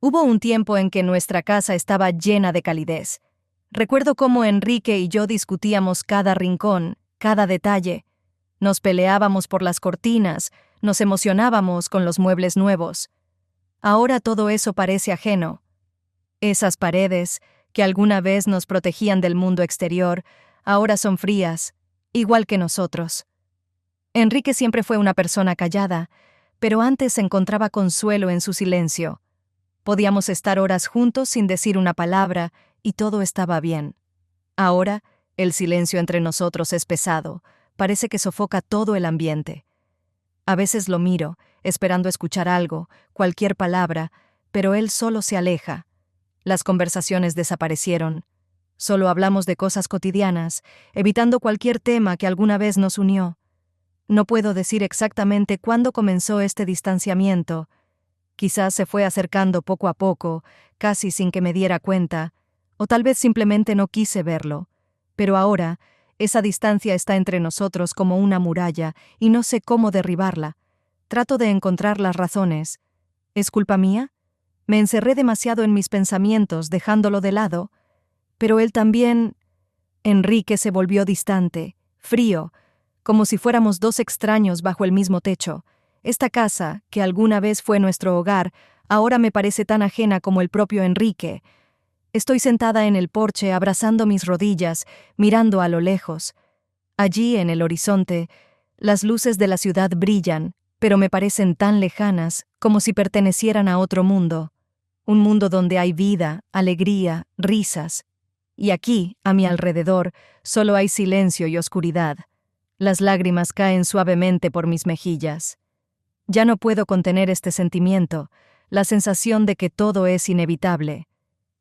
Hubo un tiempo en que nuestra casa estaba llena de calidez. Recuerdo cómo Enrique y yo discutíamos cada rincón, cada detalle. Nos peleábamos por las cortinas, nos emocionábamos con los muebles nuevos. Ahora todo eso parece ajeno. Esas paredes, que alguna vez nos protegían del mundo exterior, ahora son frías, igual que nosotros. Enrique siempre fue una persona callada, pero antes encontraba consuelo en su silencio. Podíamos estar horas juntos sin decir una palabra y todo estaba bien. Ahora, el silencio entre nosotros es pesado, parece que sofoca todo el ambiente. A veces lo miro, esperando escuchar algo, cualquier palabra, pero él solo se aleja. Las conversaciones desaparecieron. Solo hablamos de cosas cotidianas, evitando cualquier tema que alguna vez nos unió. No puedo decir exactamente cuándo comenzó este distanciamiento. Quizás se fue acercando poco a poco, casi sin que me diera cuenta, o tal vez simplemente no quise verlo. Pero ahora, esa distancia está entre nosotros como una muralla y no sé cómo derribarla. Trato de encontrar las razones. ¿Es culpa mía? Me encerré demasiado en mis pensamientos, dejándolo de lado. Pero él también... Enrique se volvió distante, frío, como si fuéramos dos extraños bajo el mismo techo. Esta casa, que alguna vez fue nuestro hogar, ahora me parece tan ajena como el propio Enrique. Estoy sentada en el porche abrazando mis rodillas, mirando a lo lejos. Allí, en el horizonte, las luces de la ciudad brillan, pero me parecen tan lejanas, como si pertenecieran a otro mundo. Un mundo donde hay vida, alegría, risas. Y aquí, a mi alrededor, solo hay silencio y oscuridad. Las lágrimas caen suavemente por mis mejillas. Ya no puedo contener este sentimiento, la sensación de que todo es inevitable.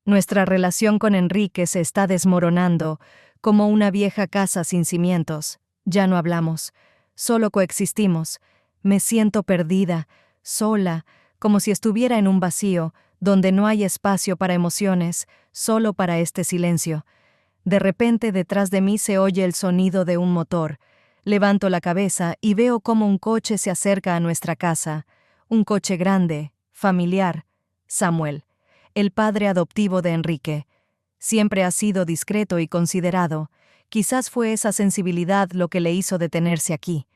Nuestra relación con Enrique se está desmoronando, como una vieja casa sin cimientos. Ya no hablamos, solo coexistimos. Me siento perdida, sola, como si estuviera en un vacío, donde no hay espacio para emociones, solo para este silencio. De repente, detrás de mí se oye el sonido de un motor. Levanto la cabeza y veo cómo un coche se acerca a nuestra casa. Un coche grande, familiar. Samuel, el padre adoptivo de Enrique. Siempre ha sido discreto y considerado. Quizás fue esa sensibilidad lo que le hizo detenerse aquí.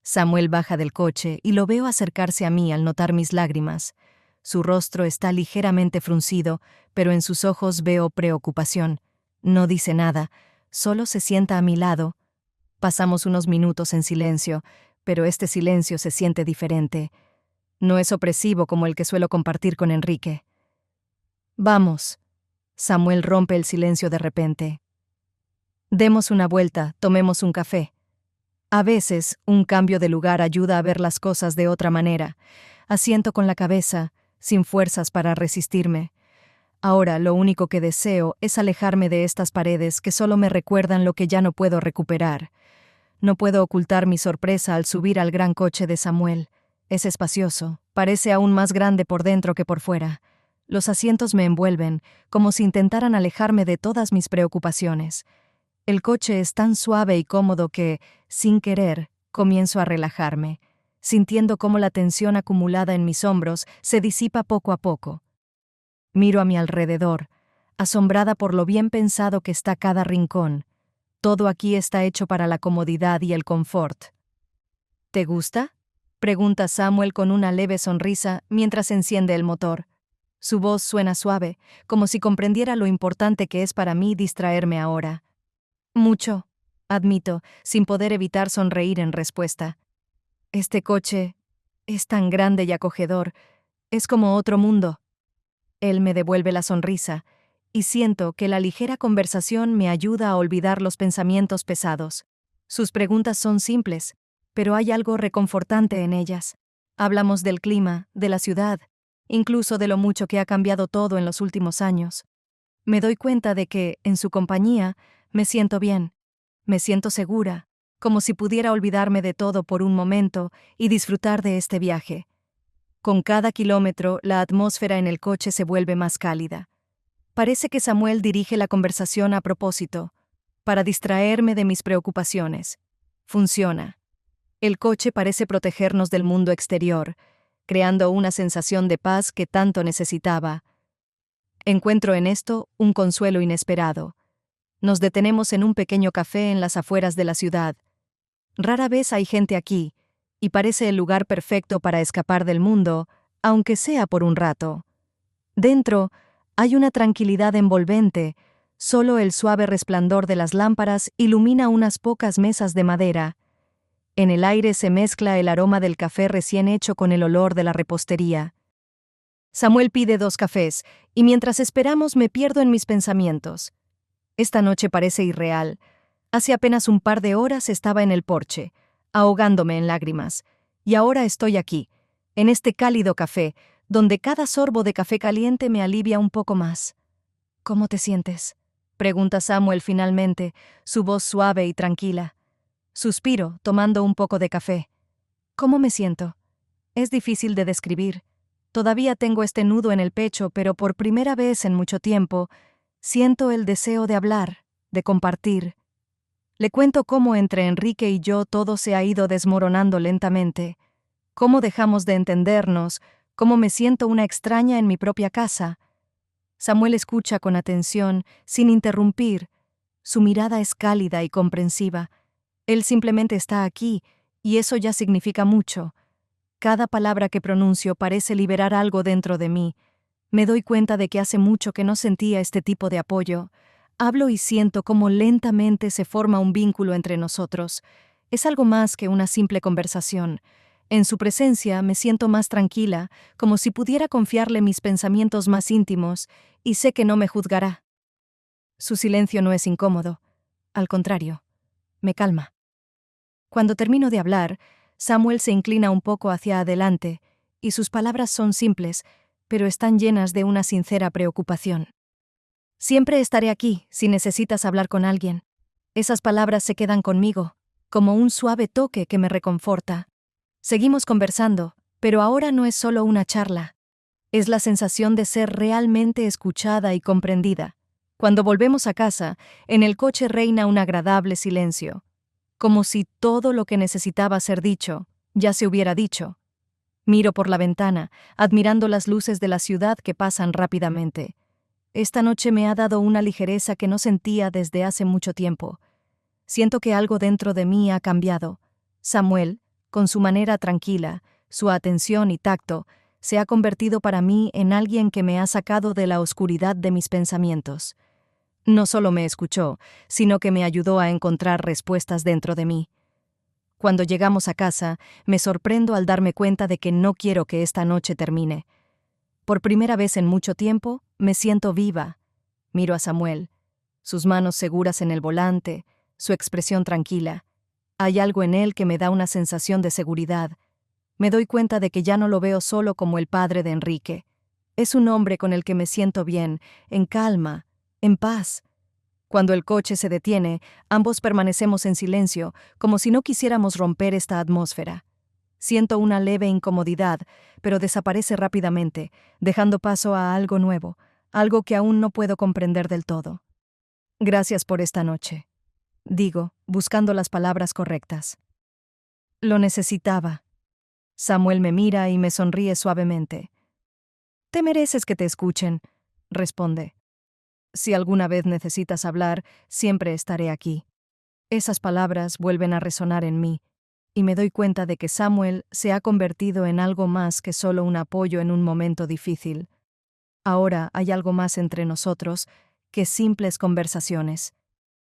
Samuel baja del coche y lo veo acercarse a mí al notar mis lágrimas. Su rostro está ligeramente fruncido, pero en sus ojos veo preocupación. No dice nada, solo se sienta a mi lado. Pasamos unos minutos en silencio, pero este silencio se siente diferente. No es opresivo como el que suelo compartir con Enrique. Vamos. Samuel rompe el silencio de repente. Demos una vuelta, tomemos un café. A veces, un cambio de lugar ayuda a ver las cosas de otra manera. Asiento con la cabeza, sin fuerzas para resistirme. Ahora lo único que deseo es alejarme de estas paredes que solo me recuerdan lo que ya no puedo recuperar. No puedo ocultar mi sorpresa al subir al gran coche de Samuel. Es espacioso, parece aún más grande por dentro que por fuera. Los asientos me envuelven, como si intentaran alejarme de todas mis preocupaciones. El coche es tan suave y cómodo que, sin querer, comienzo a relajarme, sintiendo cómo la tensión acumulada en mis hombros se disipa poco a poco. Miro a mi alrededor, asombrada por lo bien pensado que está cada rincón. Todo aquí está hecho para la comodidad y el confort. ¿Te gusta?, pregunta Samuel con una leve sonrisa mientras enciende el motor. Su voz suena suave, como si comprendiera lo importante que es para mí distraerme ahora. Mucho, admito, sin poder evitar sonreír en respuesta. Este coche es tan grande y acogedor, es como otro mundo. Él me devuelve la sonrisa, y siento que la ligera conversación me ayuda a olvidar los pensamientos pesados. Sus preguntas son simples, pero hay algo reconfortante en ellas. Hablamos del clima, de la ciudad, incluso de lo mucho que ha cambiado todo en los últimos años. Me doy cuenta de que, en su compañía, me siento bien. Me siento segura, como si pudiera olvidarme de todo por un momento y disfrutar de este viaje. Con cada kilómetro, la atmósfera en el coche se vuelve más cálida. Parece que Samuel dirige la conversación a propósito, para distraerme de mis preocupaciones. Funciona. El coche parece protegernos del mundo exterior, creando una sensación de paz que tanto necesitaba. Encuentro en esto un consuelo inesperado. Nos detenemos en un pequeño café en las afueras de la ciudad. Rara vez hay gente aquí, y parece el lugar perfecto para escapar del mundo, aunque sea por un rato. Dentro, hay una tranquilidad envolvente, solo el suave resplandor de las lámparas ilumina unas pocas mesas de madera. En el aire se mezcla el aroma del café recién hecho con el olor de la repostería. Samuel pide 2 cafés, y mientras esperamos me pierdo en mis pensamientos. Esta noche parece irreal. Hace apenas un par de horas estaba en el porche, ahogándome en lágrimas, y ahora estoy aquí, en este cálido café, donde cada sorbo de café caliente me alivia un poco más. ¿Cómo te sientes?, pregunta Samuel finalmente, su voz suave y tranquila. Suspiro, tomando un poco de café. ¿Cómo me siento? Es difícil de describir. Todavía tengo este nudo en el pecho, pero por primera vez en mucho tiempo, siento el deseo de hablar, de compartir. Le cuento cómo entre Enrique y yo todo se ha ido desmoronando lentamente, cómo dejamos de entendernos, cómo me siento una extraña en mi propia casa. Samuel escucha con atención, sin interrumpir. Su mirada es cálida y comprensiva. Él simplemente está aquí, y eso ya significa mucho. Cada palabra que pronuncio parece liberar algo dentro de mí. Me doy cuenta de que hace mucho que no sentía este tipo de apoyo. Hablo y siento cómo lentamente se forma un vínculo entre nosotros. Es algo más que una simple conversación. En su presencia me siento más tranquila, como si pudiera confiarle mis pensamientos más íntimos, y sé que no me juzgará. Su silencio no es incómodo. Al contrario, me calma. Cuando termino de hablar, Samuel se inclina un poco hacia adelante, y sus palabras son simples, pero están llenas de una sincera preocupación. Siempre estaré aquí si necesitas hablar con alguien. Esas palabras se quedan conmigo, como un suave toque que me reconforta. Seguimos conversando, pero ahora no es solo una charla. Es la sensación de ser realmente escuchada y comprendida. Cuando volvemos a casa, en el coche reina un agradable silencio, como si todo lo que necesitaba ser dicho ya se hubiera dicho. Miro por la ventana, admirando las luces de la ciudad que pasan rápidamente. Esta noche me ha dado una ligereza que no sentía desde hace mucho tiempo. Siento que algo dentro de mí ha cambiado. Samuel, con su manera tranquila, su atención y tacto, se ha convertido para mí en alguien que me ha sacado de la oscuridad de mis pensamientos. No solo me escuchó, sino que me ayudó a encontrar respuestas dentro de mí. Cuando llegamos a casa, me sorprendo al darme cuenta de que no quiero que esta noche termine. Por primera vez en mucho tiempo, me siento viva. Miro a Samuel, sus manos seguras en el volante, su expresión tranquila. Hay algo en él que me da una sensación de seguridad. Me doy cuenta de que ya no lo veo solo como el padre de Enrique. Es un hombre con el que me siento bien, en calma, en paz. Cuando el coche se detiene, ambos permanecemos en silencio, como si no quisiéramos romper esta atmósfera. Siento una leve incomodidad, pero desaparece rápidamente, dejando paso a algo nuevo, algo que aún no puedo comprender del todo. Gracias por esta noche, digo, buscando las palabras correctas. Lo necesitaba. Samuel me mira y me sonríe suavemente. Te mereces que te escuchen, responde. Si alguna vez necesitas hablar, siempre estaré aquí. Esas palabras vuelven a resonar en mí, y me doy cuenta de que Samuel se ha convertido en algo más que solo un apoyo en un momento difícil. Ahora hay algo más entre nosotros que simples conversaciones.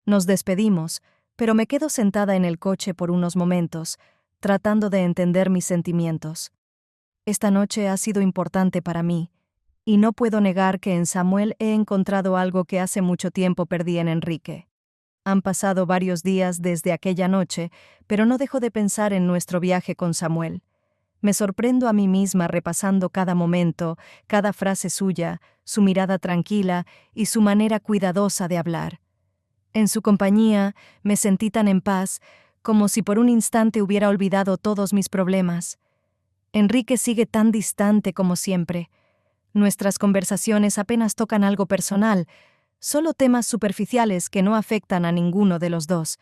Nos despedimos, pero me quedo sentada en el coche por unos momentos, tratando de entender mis sentimientos. Esta noche ha sido importante para mí, y no puedo negar que en Samuel he encontrado algo que hace mucho tiempo perdí en Enrique. Han pasado varios días desde aquella noche, pero no dejo de pensar en nuestro viaje con Samuel. Me sorprendo a mí misma repasando cada momento, cada frase suya, su mirada tranquila y su manera cuidadosa de hablar. En su compañía me sentí tan en paz, como si por un instante hubiera olvidado todos mis problemas. Enrique sigue tan distante como siempre. Nuestras conversaciones apenas tocan algo personal, solo temas superficiales que no afectan a ninguno de los dos.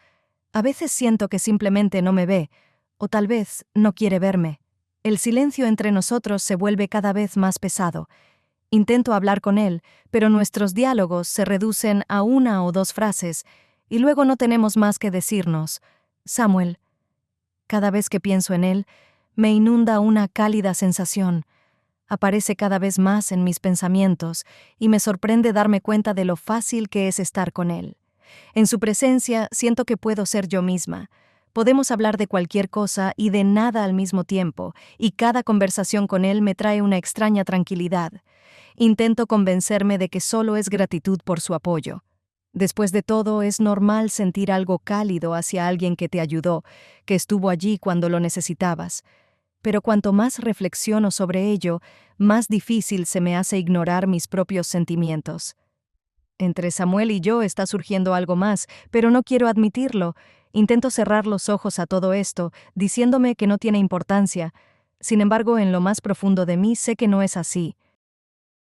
A veces siento que simplemente no me ve, o tal vez no quiere verme. El silencio entre nosotros se vuelve cada vez más pesado, Intento hablar con él, pero nuestros diálogos se reducen a una o dos frases, y luego no tenemos más que decirnos. Samuel. Cada vez que pienso en él, me inunda una cálida sensación. Aparece cada vez más en mis pensamientos y me sorprende darme cuenta de lo fácil que es estar con él. En su presencia siento que puedo ser yo misma. Podemos hablar de cualquier cosa y de nada al mismo tiempo, y cada conversación con él me trae una extraña tranquilidad. Intento convencerme de que solo es gratitud por su apoyo. Después de todo, es normal sentir algo cálido hacia alguien que te ayudó, que estuvo allí cuando lo necesitabas. Pero cuanto más reflexiono sobre ello, más difícil se me hace ignorar mis propios sentimientos. Entre Samuel y yo está surgiendo algo más, pero no quiero admitirlo. Intento cerrar los ojos a todo esto, diciéndome que no tiene importancia. Sin embargo, en lo más profundo de mí sé que no es así.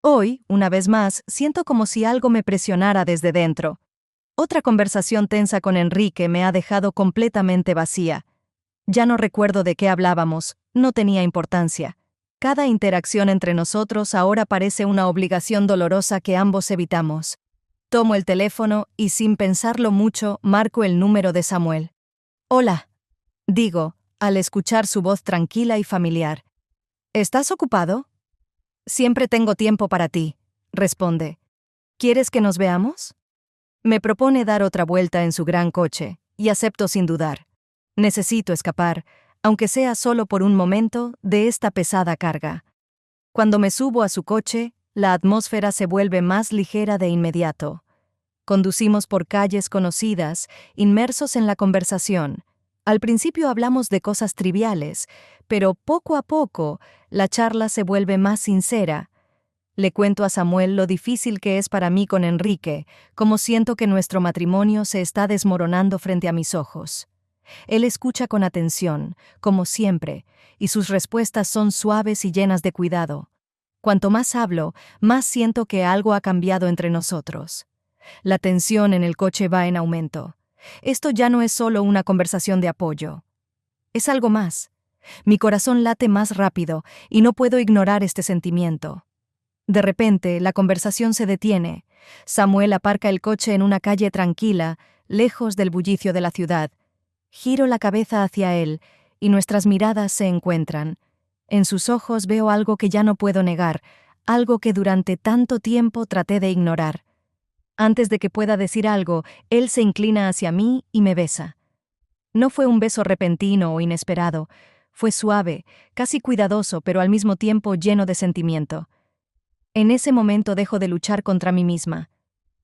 Hoy, una vez más, siento como si algo me presionara desde dentro. Otra conversación tensa con Enrique me ha dejado completamente vacía. Ya no recuerdo de qué hablábamos, no tenía importancia. Cada interacción entre nosotros ahora parece una obligación dolorosa que ambos evitamos. Tomo el teléfono y, sin pensarlo mucho, marco el número de Samuel. «Hola», digo, al escuchar su voz tranquila y familiar. «¿Estás ocupado?» «Siempre tengo tiempo para ti», responde. «¿Quieres que nos veamos?» Me propone dar otra vuelta en su gran coche, y acepto sin dudar. Necesito escapar, aunque sea solo por un momento, de esta pesada carga. Cuando me subo a su coche, la atmósfera se vuelve más ligera de inmediato. Conducimos por calles conocidas, inmersos en la conversación. Al principio hablamos de cosas triviales, pero poco a poco la charla se vuelve más sincera. Le cuento a Samuel lo difícil que es para mí con Enrique, cómo siento que nuestro matrimonio se está desmoronando frente a mis ojos. Él escucha con atención, como siempre, y sus respuestas son suaves y llenas de cuidado. Cuanto más hablo, más siento que algo ha cambiado entre nosotros. La tensión en el coche va en aumento. Esto ya no es solo una conversación de apoyo. Es algo más. Mi corazón late más rápido y no puedo ignorar este sentimiento. De repente, la conversación se detiene. Samuel aparca el coche en una calle tranquila, lejos del bullicio de la ciudad. Giro la cabeza hacia él y nuestras miradas se encuentran. En sus ojos veo algo que ya no puedo negar, algo que durante tanto tiempo traté de ignorar. Antes de que pueda decir algo, él se inclina hacia mí y me besa. No fue un beso repentino o inesperado, fue suave, casi cuidadoso, pero al mismo tiempo lleno de sentimiento. En ese momento dejo de luchar contra mí misma.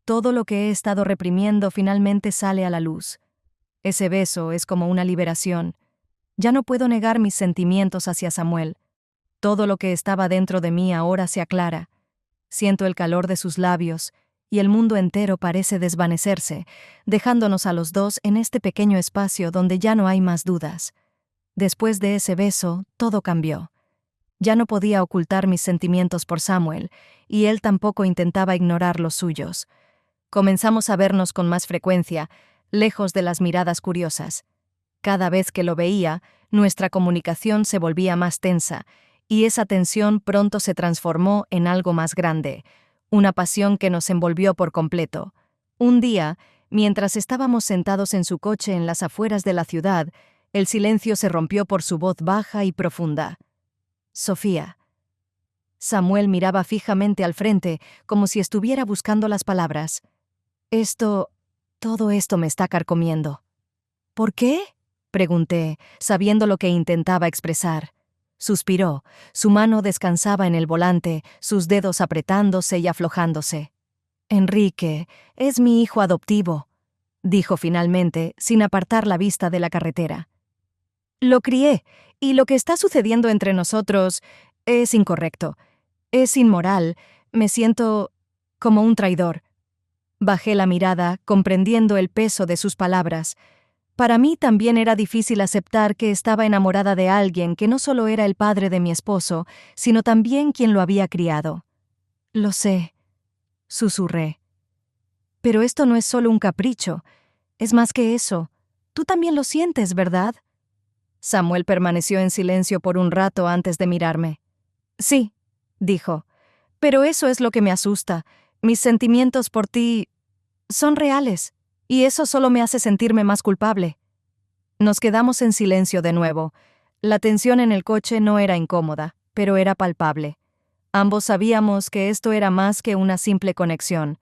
Todo lo que he estado reprimiendo finalmente sale a la luz. Ese beso es como una liberación. Ya no puedo negar mis sentimientos hacia Samuel. Todo lo que estaba dentro de mí ahora se aclara. Siento el calor de sus labios, y el mundo entero parece desvanecerse, dejándonos a los dos en este pequeño espacio donde ya no hay más dudas. Después de ese beso, todo cambió. Ya no podía ocultar mis sentimientos por Samuel, y él tampoco intentaba ignorar los suyos. Comenzamos a vernos con más frecuencia, lejos de las miradas curiosas. Cada vez que lo veía, nuestra comunicación se volvía más tensa, y esa tensión pronto se transformó en algo más grande, una pasión que nos envolvió por completo. Un día, mientras estábamos sentados en su coche en las afueras de la ciudad, el silencio se rompió por su voz baja y profunda. «Sofía». Samuel miraba fijamente al frente, como si estuviera buscando las palabras. Todo esto me está carcomiendo». «¿Por qué?», pregunté, sabiendo lo que intentaba expresar. Suspiró, su mano descansaba en el volante, sus dedos apretándose y aflojándose. «Enrique, es mi hijo adoptivo», dijo finalmente, sin apartar la vista de la carretera. «Lo crié, y lo que está sucediendo entre nosotros es incorrecto. Es inmoral, me siento como un traidor». Bajé la mirada, comprendiendo el peso de sus palabras. Para mí también era difícil aceptar que estaba enamorada de alguien que no solo era el padre de mi esposo, sino también quien lo había criado. «Lo sé», susurré. «Pero esto no es solo un capricho. Es más que eso. Tú también lo sientes, ¿verdad?». Samuel permaneció en silencio por un rato antes de mirarme. «Sí», dijo, Pero eso es lo que me asusta. Mis sentimientos por ti son reales, y eso solo me hace sentirme más culpable. Nos quedamos en silencio de nuevo. La tensión en el coche no era incómoda, pero era palpable. Ambos sabíamos que esto era más que una simple conexión.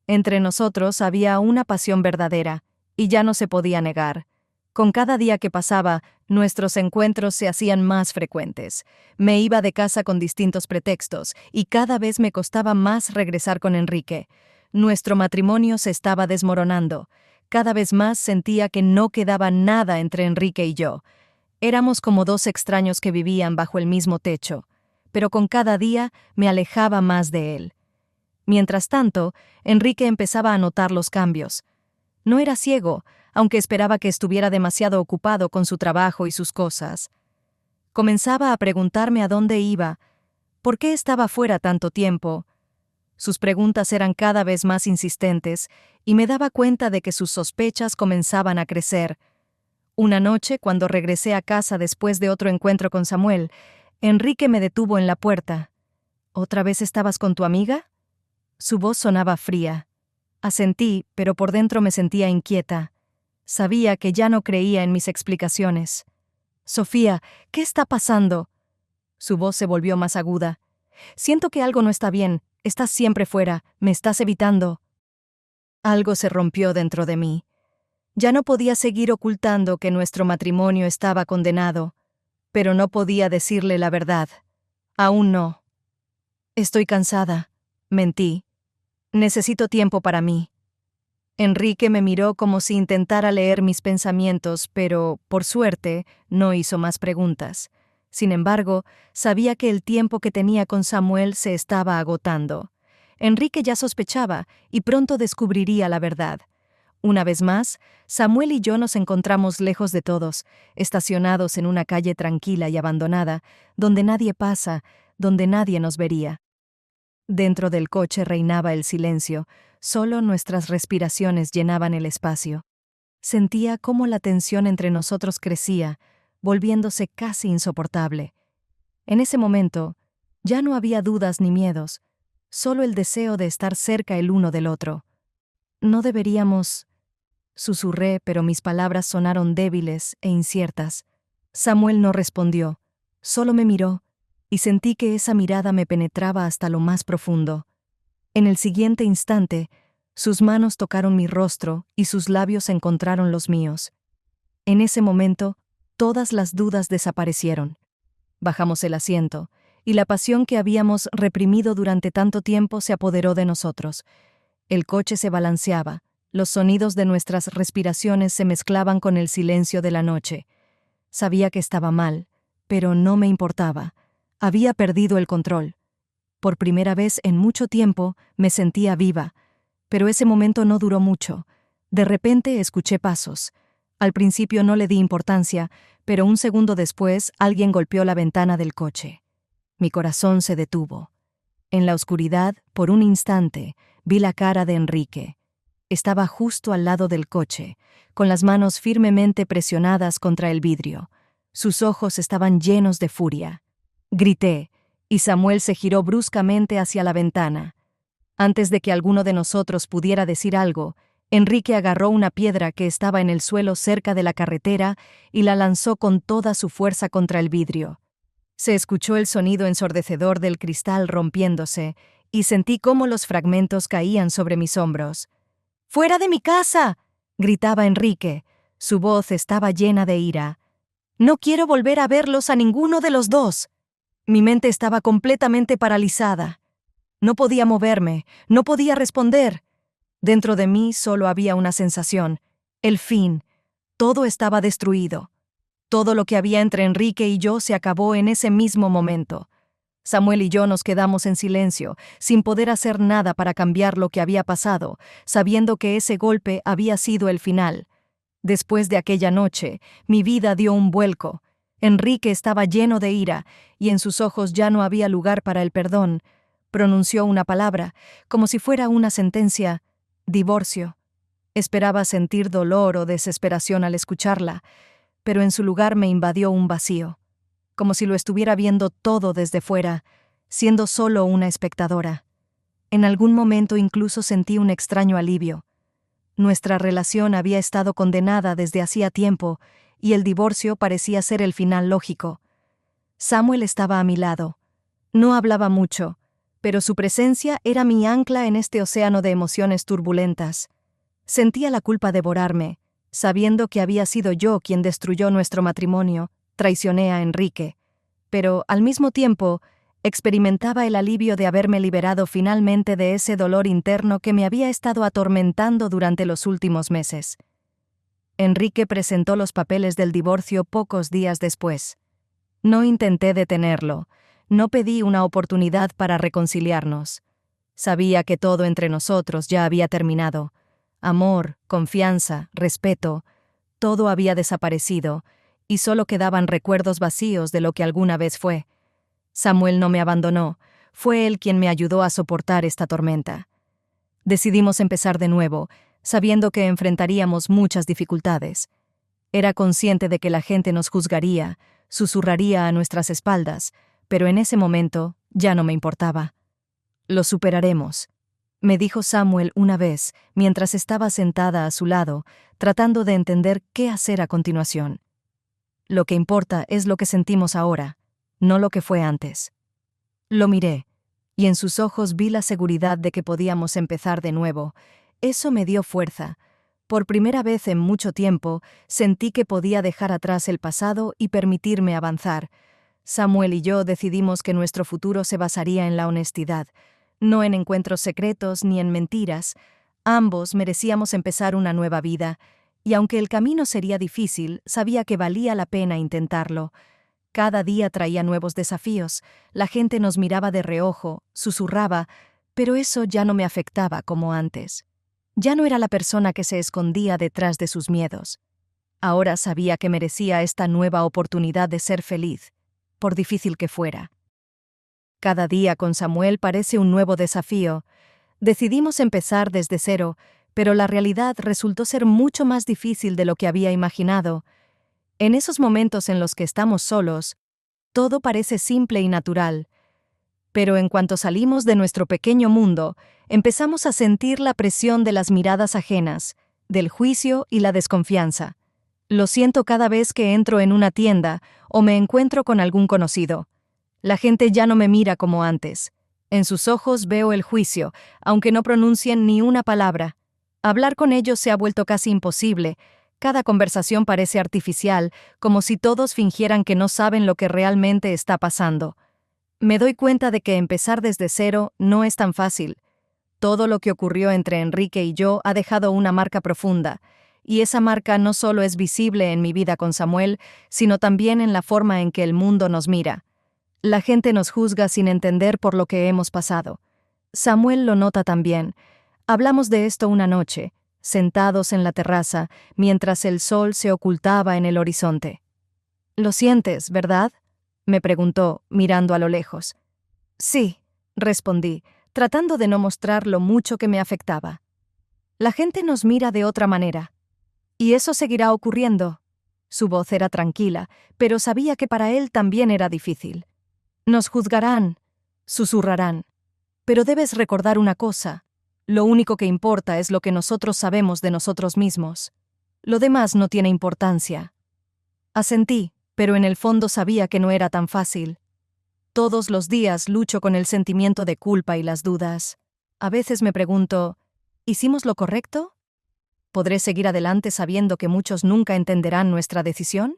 Entre nosotros había una pasión verdadera, y ya no se podía negar. Con cada día que pasaba, nuestros encuentros se hacían más frecuentes. Me iba de casa con distintos pretextos, y cada vez me costaba más regresar con Enrique. Nuestro matrimonio se estaba desmoronando. Cada vez más sentía que no quedaba nada entre Enrique y yo. Éramos como dos extraños que vivían bajo el mismo techo, pero con cada día me alejaba más de él. Mientras tanto, Enrique empezaba a notar los cambios. No era ciego, aunque esperaba que estuviera demasiado ocupado con su trabajo y sus cosas. Comenzaba a preguntarme a dónde iba, por qué estaba fuera tanto tiempo. Sus preguntas eran cada vez más insistentes, y me daba cuenta de que sus sospechas comenzaban a crecer. Una noche, cuando regresé a casa después de otro encuentro con Samuel, Enrique me detuvo en la puerta. ¿Otra vez estabas con tu amiga? Su voz sonaba fría. Asentí, pero por dentro me sentía inquieta. Sabía que ya no creía en mis explicaciones. Sofía, ¿qué está pasando? Su voz se volvió más aguda. Siento que algo no está bien. Estás siempre fuera. Me estás evitando. Algo se rompió dentro de mí. Ya no podía seguir ocultando que nuestro matrimonio estaba condenado, pero no podía decirle la verdad. Aún no. Estoy cansada. Mentí. Necesito tiempo para mí. Enrique me miró como si intentara leer mis pensamientos, pero, por suerte, no hizo más preguntas. Sin embargo, sabía que el tiempo que tenía con Samuel se estaba agotando. Enrique ya sospechaba y pronto descubriría la verdad. Una vez más, Samuel y yo nos encontramos lejos de todos, estacionados en una calle tranquila y abandonada, donde nadie pasa, donde nadie nos vería. Dentro del coche reinaba el silencio, solo nuestras respiraciones llenaban el espacio. Sentía cómo la tensión entre nosotros crecía, volviéndose casi insoportable. En ese momento, ya no había dudas ni miedos, solo el deseo de estar cerca el uno del otro. No deberíamos... Susurré, pero mis palabras sonaron débiles e inciertas. Samuel no respondió, solo me miró, y sentí que esa mirada me penetraba hasta lo más profundo. En el siguiente instante, sus manos tocaron mi rostro y sus labios encontraron los míos. En ese momento, todas las dudas desaparecieron. Bajamos el asiento, y la pasión que habíamos reprimido durante tanto tiempo se apoderó de nosotros. El coche se balanceaba. Los sonidos de nuestras respiraciones se mezclaban con el silencio de la noche. Sabía que estaba mal, pero no me importaba. Había perdido el control. Por primera vez en mucho tiempo me sentía viva, pero ese momento no duró mucho. De repente escuché pasos. Al principio no le di importancia, pero un segundo después alguien golpeó la ventana del coche. Mi corazón se detuvo. En la oscuridad, por un instante, vi la cara de Enrique. Estaba justo al lado del coche, con las manos firmemente presionadas contra el vidrio. Sus ojos estaban llenos de furia. Grité, y Samuel se giró bruscamente hacia la ventana. Antes de que alguno de nosotros pudiera decir algo, Enrique agarró una piedra que estaba en el suelo cerca de la carretera y la lanzó con toda su fuerza contra el vidrio. Se escuchó el sonido ensordecedor del cristal rompiéndose, y sentí cómo los fragmentos caían sobre mis hombros. ¡Fuera de mi casa!, gritaba Enrique. Su voz estaba llena de ira. No quiero volver a verlos a ninguno de los dos. Mi mente estaba completamente paralizada. No podía moverme, no podía responder. Dentro de mí solo había una sensación: el fin. Todo estaba destruido. Todo lo que había entre Enrique y yo se acabó en ese mismo momento. Samuel y yo nos quedamos en silencio, sin poder hacer nada para cambiar lo que había pasado, sabiendo que ese golpe había sido el final. Después de aquella noche, mi vida dio un vuelco. Enrique estaba lleno de ira, y en sus ojos ya no había lugar para el perdón. Pronunció una palabra, como si fuera una sentencia: divorcio. Esperaba sentir dolor o desesperación al escucharla, pero en su lugar me invadió un vacío. Como si lo estuviera viendo todo desde fuera. siendo solo una espectadora. En algún momento incluso sentí un extraño alivio. Nuestra relación había estado condenada desde hacía tiempo, y el divorcio parecía ser el final lógico. Samuel estaba a mi lado. No hablaba mucho, pero su presencia era mi ancla en este océano de emociones turbulentas. Sentía la culpa devorarme, sabiendo que había sido yo quien destruyó nuestro matrimonio, traicioné a Enrique. Pero, al mismo tiempo, experimentaba el alivio de haberme liberado finalmente de ese dolor interno que me había estado atormentando durante los últimos meses. Enrique presentó los papeles del divorcio pocos días después. No intenté detenerlo, no pedí una oportunidad para reconciliarnos. Sabía que todo entre nosotros ya había terminado. Amor, confianza, respeto, todo había desaparecido, y solo quedaban recuerdos vacíos de lo que alguna vez fue. Samuel no me abandonó, fue él quien me ayudó a soportar esta tormenta. Decidimos empezar de nuevo, sabiendo que enfrentaríamos muchas dificultades. Era consciente de que la gente nos juzgaría, susurraría a nuestras espaldas, pero en ese momento ya no me importaba. Lo superaremos, me dijo Samuel una vez, mientras estaba sentada a su lado, tratando de entender qué hacer a continuación. Lo que importa es lo que sentimos ahora, no lo que fue antes. Lo miré, y en sus ojos vi la seguridad de que podíamos empezar de nuevo. Eso me dio fuerza. Por primera vez en mucho tiempo, sentí que podía dejar atrás el pasado y permitirme avanzar. Samuel y yo decidimos que nuestro futuro se basaría en la honestidad, no en encuentros secretos ni en mentiras. Ambos merecíamos empezar una nueva vida, y aunque el camino sería difícil, sabía que valía la pena intentarlo. Cada día traía nuevos desafíos, la gente nos miraba de reojo, susurraba, pero eso ya no me afectaba como antes. Ya no era la persona que se escondía detrás de sus miedos. Ahora sabía que merecía esta nueva oportunidad de ser feliz, por difícil que fuera. Cada día con Samuel parece un nuevo desafío. Decidimos empezar desde cero, pero la realidad resultó ser mucho más difícil de lo que había imaginado. En esos momentos en los que estamos solos, todo parece simple y natural. Pero en cuanto salimos de nuestro pequeño mundo, empezamos a sentir la presión de las miradas ajenas, del juicio y la desconfianza. Lo siento cada vez que entro en una tienda o me encuentro con algún conocido. La gente ya no me mira como antes. En sus ojos veo el juicio, aunque no pronuncien ni una palabra. Hablar con ellos se ha vuelto casi imposible. Cada conversación parece artificial, como si todos fingieran que no saben lo que realmente está pasando. Me doy cuenta de que empezar desde cero no es tan fácil. Todo lo que ocurrió entre Enrique y yo ha dejado una marca profunda, y esa marca no solo es visible en mi vida con Samuel, sino también en la forma en que el mundo nos mira. La gente nos juzga sin entender por lo que hemos pasado. Samuel lo nota también. Hablamos de esto una noche, sentados en la terraza, mientras el sol se ocultaba en el horizonte. «¿Lo sientes, verdad?», me preguntó, mirando a lo lejos. «Sí», respondí, tratando de no mostrar lo mucho que me afectaba. «La gente nos mira de otra manera. Y eso seguirá ocurriendo». Su voz era tranquila, pero sabía que para él también era difícil. «Nos juzgarán», susurrarán. «Pero debes recordar una cosa. Lo único que importa es lo que nosotros sabemos de nosotros mismos. Lo demás no tiene importancia». Asentí, pero en el fondo sabía que no era tan fácil. Todos los días lucho con el sentimiento de culpa y las dudas. A veces me pregunto, ¿hicimos lo correcto? ¿Podré seguir adelante sabiendo que muchos nunca entenderán nuestra decisión?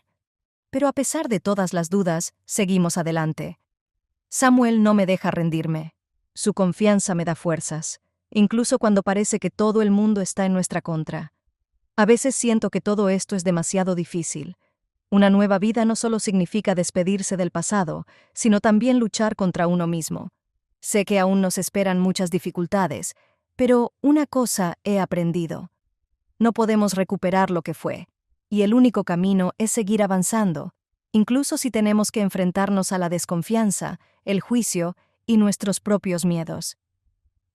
Pero a pesar de todas las dudas, seguimos adelante. Samuel no me deja rendirme. Su confianza me da fuerzas, incluso cuando parece que todo el mundo está en nuestra contra. A veces siento que todo esto es demasiado difícil. Una nueva vida no solo significa despedirse del pasado, sino también luchar contra uno mismo. Sé que aún nos esperan muchas dificultades, pero una cosa he aprendido. No podemos recuperar lo que fue, y el único camino es seguir avanzando, incluso si tenemos que enfrentarnos a la desconfianza, el juicio y nuestros propios miedos.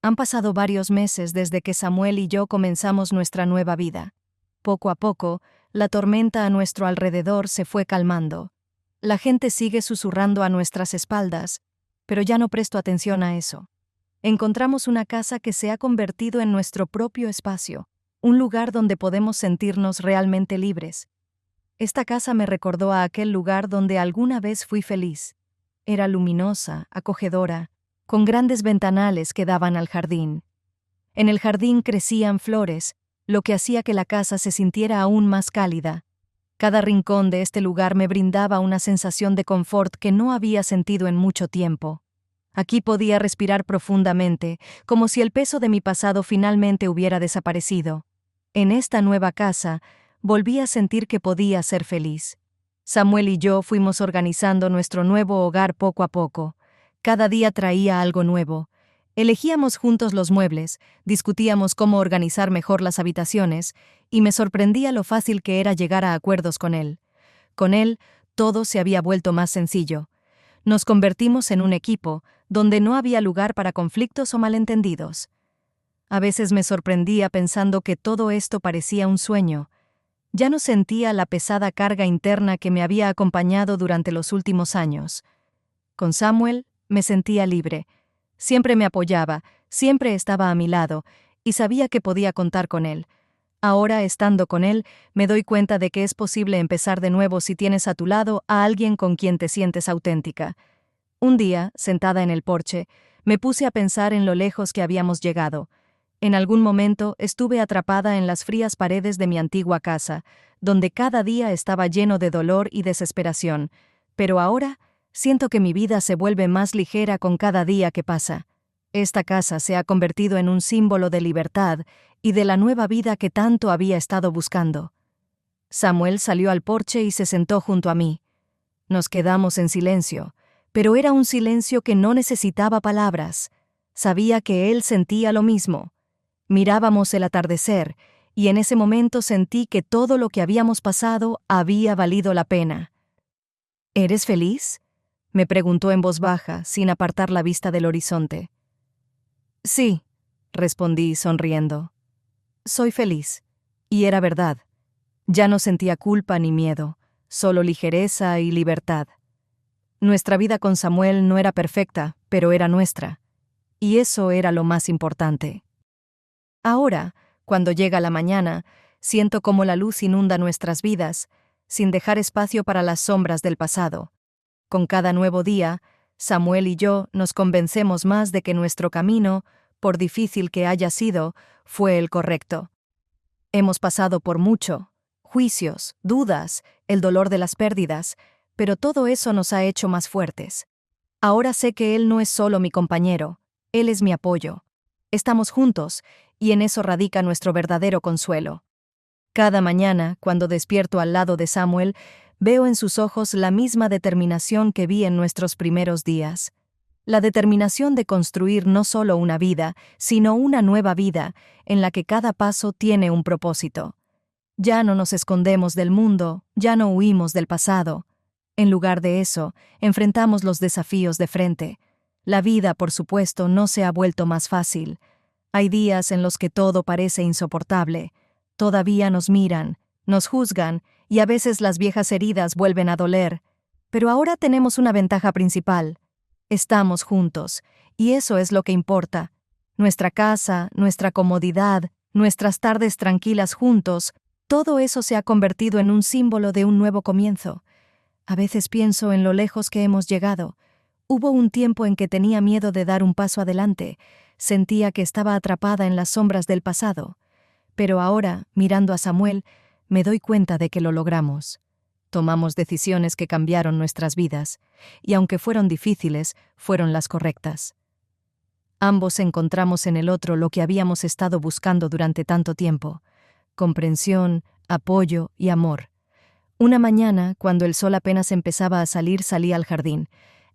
Han pasado varios meses desde que Samuel y yo comenzamos nuestra nueva vida. Poco a poco, la tormenta a nuestro alrededor se fue calmando. La gente sigue susurrando a nuestras espaldas, pero ya no presto atención a eso. Encontramos una casa que se ha convertido en nuestro propio espacio, un lugar donde podemos sentirnos realmente libres. Esta casa me recordó a aquel lugar donde alguna vez fui feliz. Era luminosa, acogedora, con grandes ventanales que daban al jardín. En el jardín crecían flores, lo que hacía que la casa se sintiera aún más cálida. Cada rincón de este lugar me brindaba una sensación de confort que no había sentido en mucho tiempo. Aquí podía respirar profundamente, como si el peso de mi pasado finalmente hubiera desaparecido. En esta nueva casa, volví a sentir que podía ser feliz. Samuel y yo fuimos organizando nuestro nuevo hogar poco a poco. Cada día traía algo nuevo. Elegíamos juntos los muebles, discutíamos cómo organizar mejor las habitaciones, y me sorprendía lo fácil que era llegar a acuerdos con él. Con él, todo se había vuelto más sencillo. Nos convertimos en un equipo, donde no había lugar para conflictos o malentendidos. A veces me sorprendía pensando que todo esto parecía un sueño. Ya no sentía la pesada carga interna que me había acompañado durante los últimos años. Con Samuel me sentía libre. Siempre me apoyaba, siempre estaba a mi lado, y sabía que podía contar con él. Ahora, estando con él, me doy cuenta de que es posible empezar de nuevo si tienes a tu lado a alguien con quien te sientes auténtica. Un día, sentada en el porche, me puse a pensar en lo lejos que habíamos llegado. En algún momento estuve atrapada en las frías paredes de mi antigua casa, donde cada día estaba lleno de dolor y desesperación, pero ahora siento que mi vida se vuelve más ligera con cada día que pasa. Esta casa se ha convertido en un símbolo de libertad y de la nueva vida que tanto había estado buscando. Samuel salió al porche y se sentó junto a mí. Nos quedamos en silencio, pero era un silencio que no necesitaba palabras. Sabía que él sentía lo mismo. Mirábamos el atardecer, y en ese momento sentí que todo lo que habíamos pasado había valido la pena. ¿Eres feliz?, me preguntó en voz baja, sin apartar la vista del horizonte. Sí, respondí sonriendo. Soy feliz. Y era verdad. Ya no sentía culpa ni miedo, solo ligereza y libertad. Nuestra vida con Samuel no era perfecta, pero era nuestra. Y eso era lo más importante. Ahora, cuando llega la mañana, siento cómo la luz inunda nuestras vidas, sin dejar espacio para las sombras del pasado. Con cada nuevo día, Samuel y yo nos convencemos más de que nuestro camino, por difícil que haya sido, fue el correcto. Hemos pasado por mucho, juicios, dudas, el dolor de las pérdidas, pero todo eso nos ha hecho más fuertes. Ahora sé que él no es solo mi compañero, él es mi apoyo. Estamos juntos, y en eso radica nuestro verdadero consuelo. Cada mañana, cuando despierto al lado de Samuel, veo en sus ojos la misma determinación que vi en nuestros primeros días. La determinación de construir no solo una vida, sino una nueva vida, en la que cada paso tiene un propósito. Ya no nos escondemos del mundo, ya no huimos del pasado. En lugar de eso, enfrentamos los desafíos de frente. La vida, por supuesto, no se ha vuelto más fácil. Hay días en los que todo parece insoportable. Todavía nos miran, nos juzgan, y a veces las viejas heridas vuelven a doler. Pero ahora tenemos una ventaja principal. Estamos juntos, y eso es lo que importa. Nuestra casa, nuestra comodidad, nuestras tardes tranquilas juntos, todo eso se ha convertido en un símbolo de un nuevo comienzo. A veces pienso en lo lejos que hemos llegado. Hubo un tiempo en que tenía miedo de dar un paso adelante. Sentía que estaba atrapada en las sombras del pasado. Pero ahora, mirando a Samuel, me doy cuenta de que lo logramos. Tomamos decisiones que cambiaron nuestras vidas, y aunque fueron difíciles, fueron las correctas. Ambos encontramos en el otro lo que habíamos estado buscando durante tanto tiempo: comprensión, apoyo y amor. Una mañana, cuando el sol apenas empezaba a salir, salí al jardín.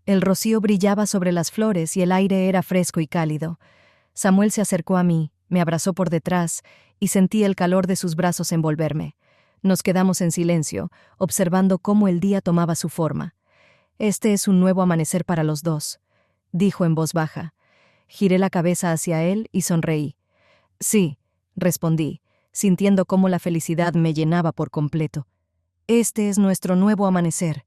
El rocío brillaba sobre las flores y el aire era fresco y cálido. Samuel se acercó a mí, me abrazó por detrás y sentí el calor de sus brazos envolverme. Nos quedamos en silencio, observando cómo el día tomaba su forma. «Este es un nuevo amanecer para los dos», dijo en voz baja. Giré la cabeza hacia él y sonreí. «Sí», respondí, sintiendo cómo la felicidad me llenaba por completo. «Este es nuestro nuevo amanecer».